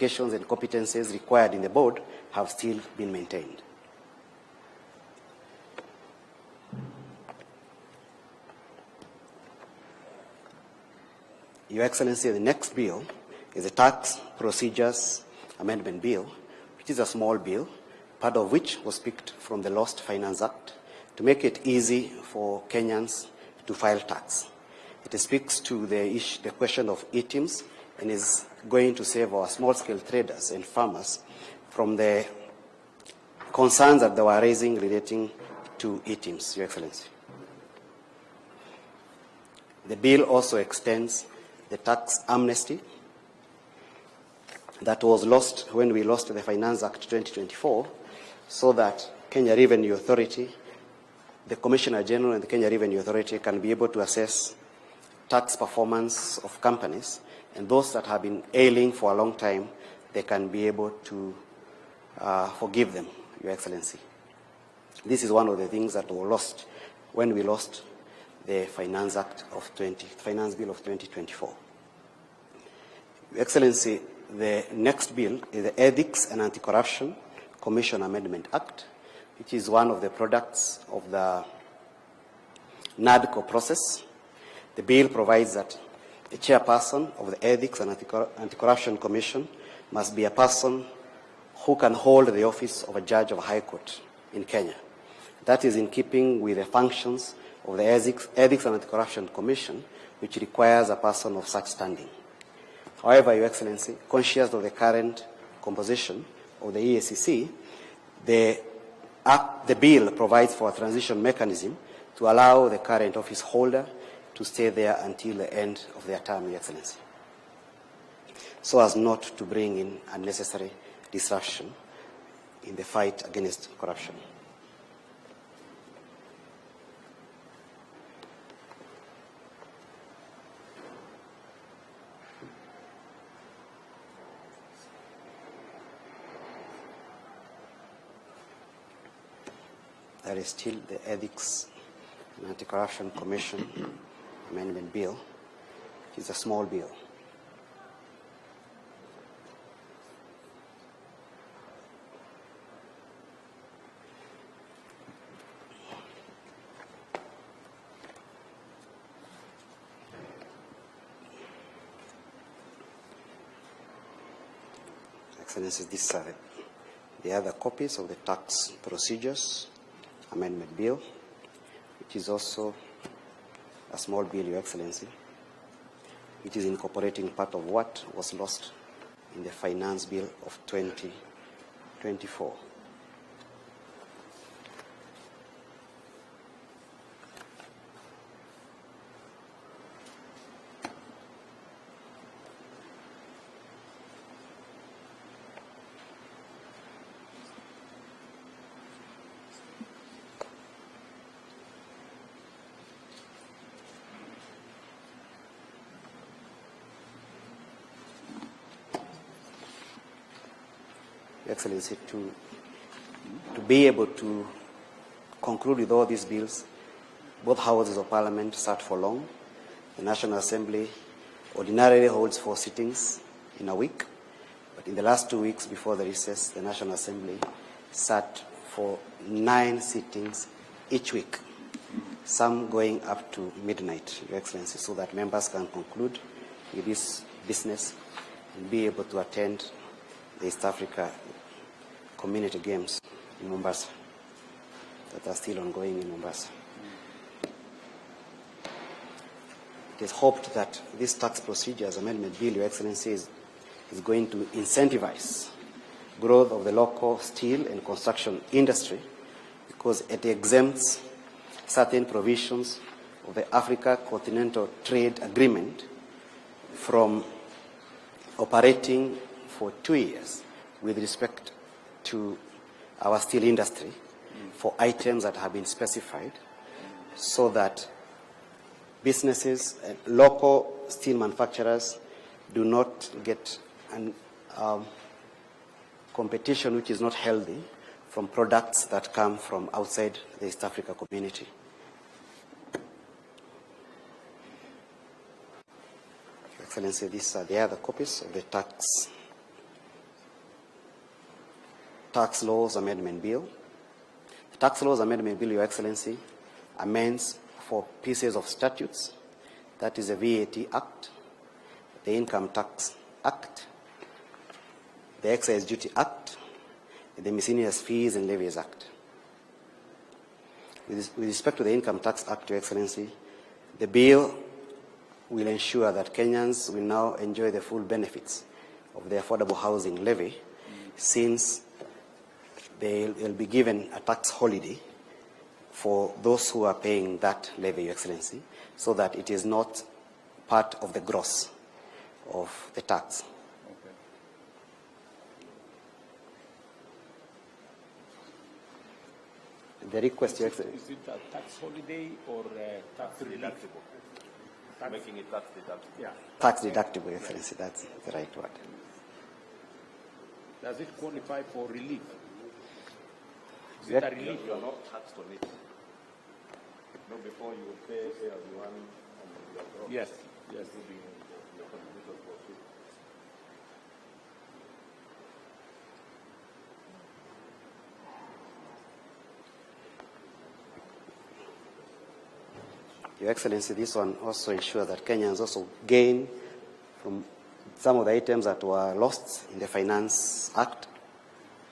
qualifications and competencies required in the board have still been maintained. Your Excellency, the next bill is the Tax Procedures Amendment Bill, which is a small bill, part of which was picked from the Lost Finance Act to make it easy for Kenyans to file tax. It speaks to the question of e-teams and is going to save our small-scale traders and farmers from the concerns that they were raising relating to e-teams, Your Excellency. The bill also extends the tax amnesty that was lost when we lost the Finance Act 2024, so that Kenya Revenue Authority, the Commissioner General and the Kenya Revenue Authority can be able to assess tax performance of companies, and those that have been ailing for a long time, they can be able to forgive them, Your Excellency. This is one of the things that were lost when we lost the Finance Bill of 2024. Your Excellency, the next bill is the Ethics and Anti-Corruption Commission Amendment Act, which is one of the products of the NADCO process. The bill provides that the chairperson of the Ethics and Anti-Corruption Commission must be a person who can hold the office of a judge of a high court in Kenya. That is in keeping with the functions of the Ethics and Anti-Corruption Commission, which requires a person of such standing. However, Your Excellency, conscious of the current composition of the EACC, the bill provides for a transition mechanism to allow the current office holder to stay there until the end of their term, Your Excellency, so as not to bring in unnecessary disruption in the fight against corruption. There is still the Ethics and Anti-Corruption Commission Amendment Bill, which is a small bill. Excellencies, these are the other copies of the Tax Procedures Amendment Bill, which is also a small bill, Your Excellency, which is incorporating part of what was lost in the Finance Bill of 2024. Excellency, to be able to conclude with all these bills, both houses of Parliament sat for long. The National Assembly ordinarily holds 4 sittings in a week, but in the last 2 weeks before the recess, the National Assembly sat for 9 sittings each week, some going up to midnight, Your Excellency, so that members can conclude with this business and be able to attend the East Africa Community Games in Mombasa that are still ongoing in Mombasa. It is hoped that this Tax Procedures Amendment Bill, Your Excellency, is going to incentivize growth of the local steel and construction industry, because it exempts certain provisions of the Africa Continental Trade Agreement from operating for 2 years with respect to our steel industry for items that have been specified, so that businesses and local steel manufacturers do not get competition which is not healthy from products that come from outside the East Africa community. Your Excellency, these are the other copies of the Tax Tax Laws Amendment Bill. The Tax Laws Amendment Bill, Your Excellency, amends 4 pieces of statutes. That is the VAT Act, the Income Tax Act, the Excise Duty Act, and the Miscellaneous Fees and Levies Act. With respect to the Income Tax Act, Your Excellency, the bill will ensure that Kenyans will now enjoy the full benefits of the affordable housing levy, since they'll be given a tax holiday for those who are paying that levy, Your Excellency, so that it is not part of the gross of the tax. Okay. The request, Your Excellency. Is it a tax holiday or tax deductible? Making it tax deductible. Yeah. Tax deductible, Your Excellency, that's the right word. Does it qualify for relief? Is Yeah. it a relief? You are not taxed on it. No, before you will pay everyone on your gross. Yes, yes. Your contribution for it. Your Excellency, this one also ensures that Kenyans also gain from some of the items that were lost in the Finance Act,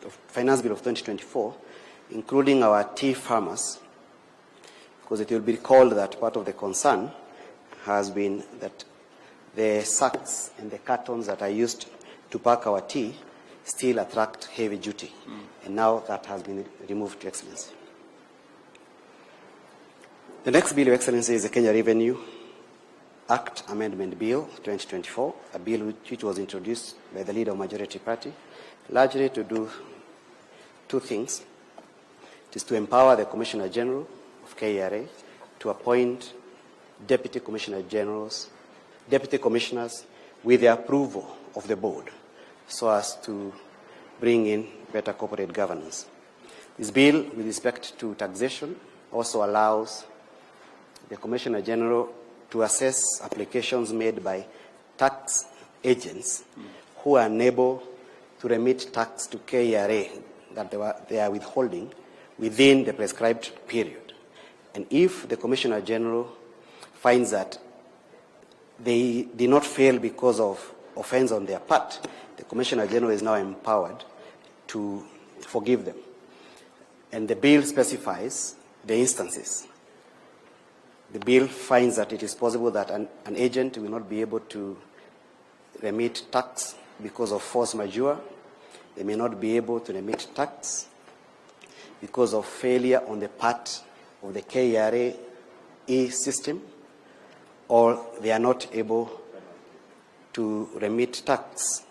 the Finance Bill of 2024, including our tea farmers, because it will be recalled that part of the concern has been that the sacks and the cartons that are used to pack our tea still attract heavy duty. And now that has been removed, Your Excellency. The next bill, Your Excellency, is the Kenya Revenue Act Amendment Bill 2024, a bill which was introduced by the leader of Majority Party, largely to do 2 things. It is to empower the Commissioner General of KRA to appoint Deputy Commissioners with the approval of the board, so as to bring in better corporate governance. This bill, with respect to taxation, also allows the Commissioner General to assess applications made by tax agents who are unable to remit tax to KRA that they are withholding within the prescribed period. And if the Commissioner General finds that they did not fail because of offense on their part, the Commissioner General is now empowered to forgive them. And the bill specifies the instances. The bill finds that it is possible that an agent will not be able to remit tax because of force majeure. They may not be able to remit tax because of failure on the part of the KRA system, or they are not able to remit tax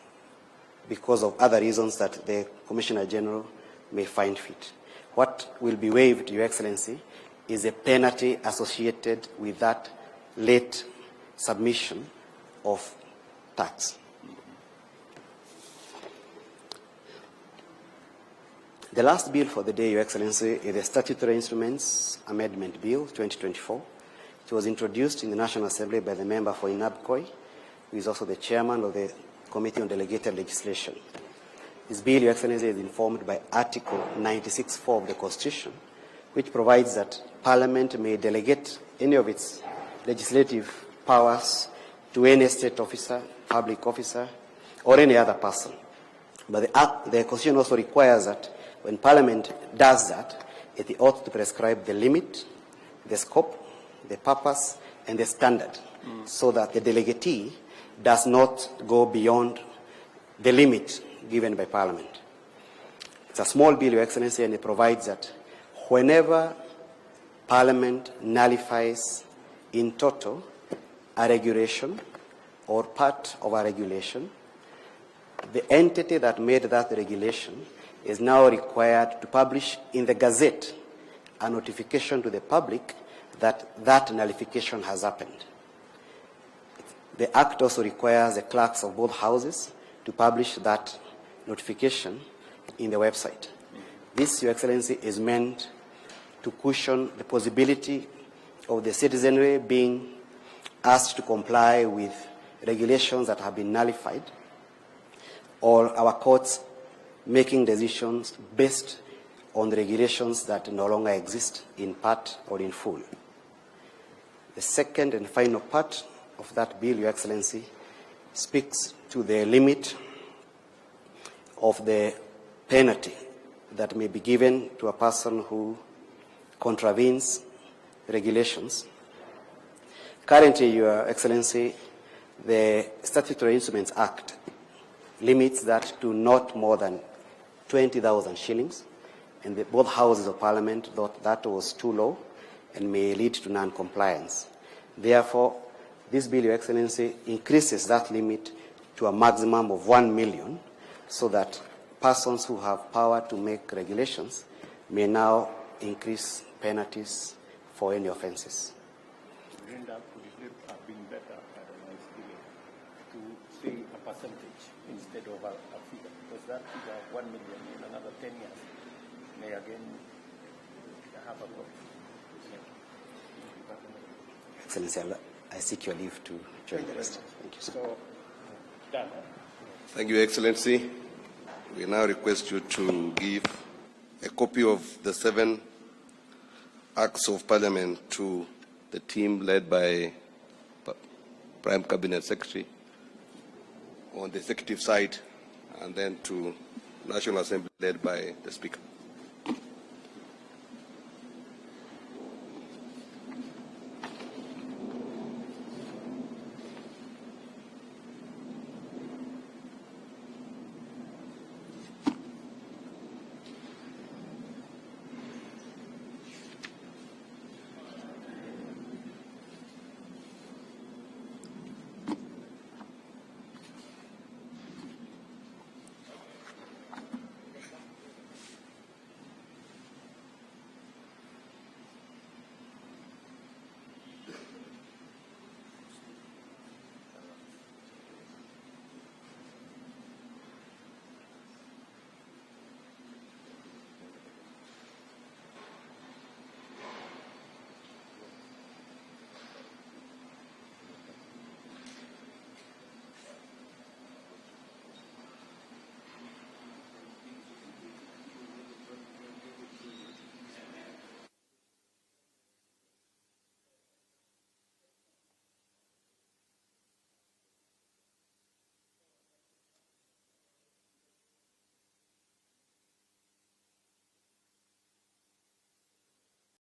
because of other reasons that the Commissioner General may find fit. What will be waived, Your Excellency, is a penalty associated with that late submission of tax. The last bill for the day, Your Excellency, is the Statutory Instruments Amendment Bill 2024. It was introduced in the National Assembly by the member for Inabkoi, who is also the chairman of the Committee on Delegated Legislation. This bill, Your Excellency, is informed by Article 96(4) of the Constitution, which provides that Parliament may delegate any of its legislative powers to any state officer, public officer, or any other person. But the Constitution also requires that when Parliament does that, it ought to prescribe the limit, the scope, the purpose, and the standard, so that the delegatee does not go beyond the limit given by Parliament. It's a small bill, Your Excellency, and it provides that whenever Parliament nullifies in total a regulation or part of a regulation, the entity that made that regulation is now required to publish in the Gazette a notification to the public that that nullification has happened. The Act also requires the clerks of both houses to publish that notification in the website. This, Your Excellency, is meant to cushion the possibility of the citizenry being asked to comply with regulations that have been nullified, or our courts making decisions based on the regulations that no longer exist in part or in full. The second and final part of that bill, Your Excellency, speaks to the limit of the penalty that may be given to a person who contravenes regulations. Currently, Your Excellency, the Statutory Instruments Act limits that to not more than 20,000 shillings, and both houses of Parliament thought that was too low and may lead to non-compliance. Therefore, this bill, Your Excellency, increases that limit to a maximum of 1 million, so that persons who have power to make regulations may now increase penalties for any offences. Brenda, could it have been better, to say a percentage instead of a figure? Because that figure of 1 million in another 10 years may again have a problem. Excellency, I seek your leave to join the rest. Thank you, sir. So, done. Thank you, Excellency. We now request you to give a copy of the 7 Acts of Parliament to the team led by Prime Cabinet Secretary on the executive side, and then to National Assembly led by the Speaker.